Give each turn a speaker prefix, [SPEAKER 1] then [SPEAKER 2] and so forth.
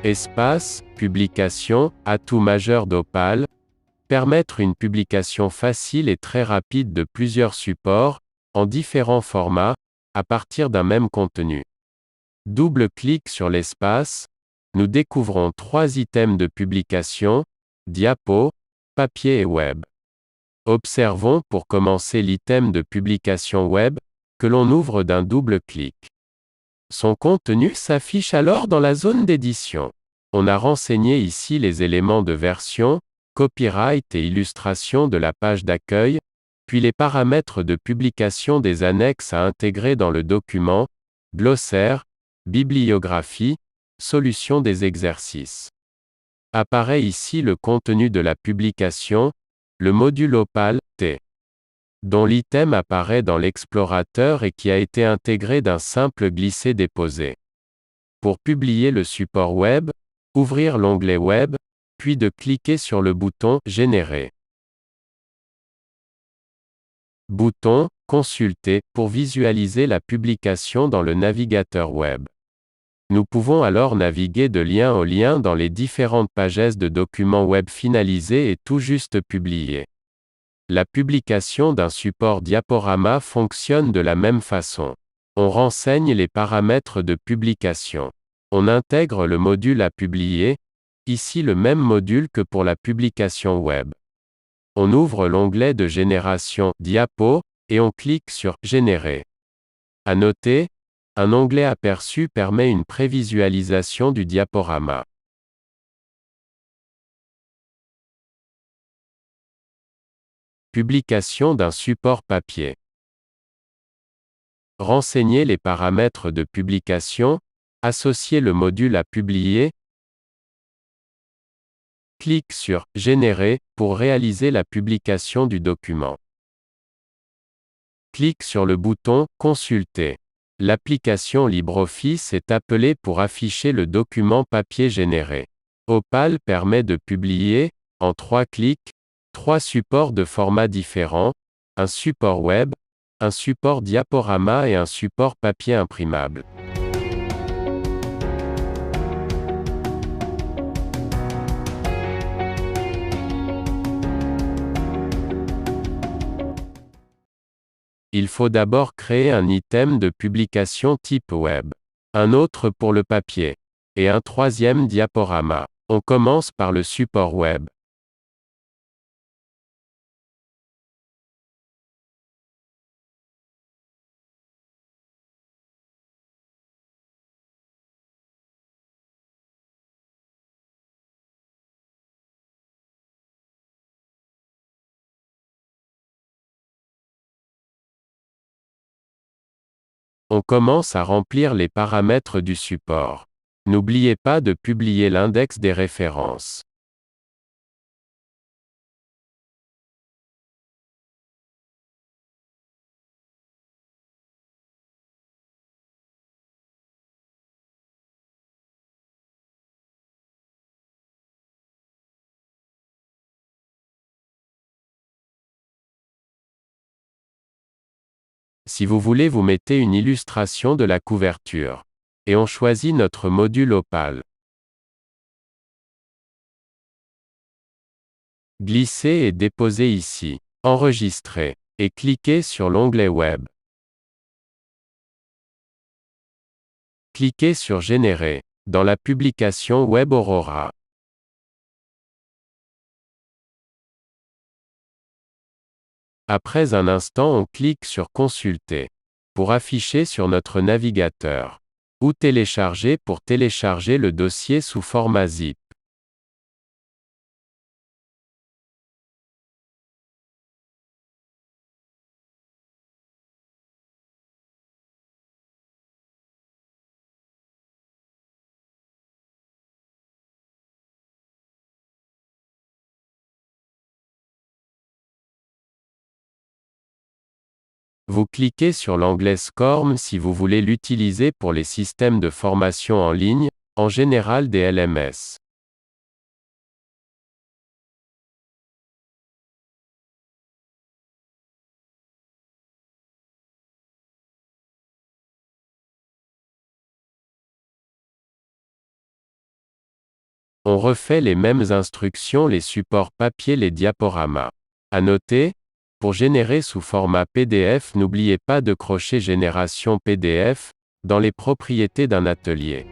[SPEAKER 1] Espace, publication, atout majeur d'Opal, permettre une publication facile et très rapide de plusieurs supports, en différents formats, à partir d'un même contenu. Double-clic sur l'espace, nous découvrons 3 items de publication, diapo, papier et web. Observons pour commencer l'item de publication web, que l'on ouvre d'un double clic. Son contenu s'affiche alors dans la zone d'édition. On a renseigné ici les éléments de version, copyright et illustration de la page d'accueil, puis les paramètres de publication des annexes à intégrer dans le document, glossaire, bibliographie, solution des exercices. Apparaît ici le contenu de la publication, le module Opal, T, dont l'item apparaît dans l'explorateur et qui a été intégré d'un simple glisser-déposer. Pour publier le support web, ouvrir l'onglet Web, puis de cliquer sur le bouton Générer. Bouton Consulter pour visualiser la publication dans le navigateur web. Nous pouvons alors naviguer de lien en lien dans les différentes pages de documents web finalisés et tout juste publiés. La publication d'un support diaporama fonctionne de la même façon. On renseigne les paramètres de publication. On intègre le module à publier, ici le même module que pour la publication web. On ouvre l'onglet de génération diapo, et on clique sur Générer. À noter, un onglet aperçu permet une prévisualisation du diaporama. Publication d'un support papier. Renseigner les paramètres de publication, associer le module à publier. Clique sur Générer pour réaliser la publication du document. Clique sur le bouton Consulter. L'application LibreOffice est appelée pour afficher le document papier généré. Opal permet de publier, en 3 clics, 3 supports de formats différents, un support web, un support diaporama et un support papier imprimable. Il faut d'abord créer un item de publication type web, un autre pour le papier, et un troisième diaporama. On commence par le support web. On commence à remplir les paramètres du support. N'oubliez pas de publier l'index des références. Si vous voulez, vous mettez une illustration de la couverture. Et on choisit notre module Opal. Glissez et déposez ici. Enregistrer. Et cliquez sur l'onglet Web. Cliquez sur Générer, dans la publication Web Aurora. Après un instant, on clique sur Consulter, pour afficher sur notre navigateur. Ou télécharger pour télécharger le dossier sous format zip. Vous cliquez sur l'onglet SCORM si vous voulez l'utiliser pour les systèmes de formation en ligne, en général des LMS. On refait les mêmes instructions les supports papier les diaporamas. À noter, pour générer sous format PDF, n'oubliez pas de cocher Génération PDF dans les propriétés d'un atelier.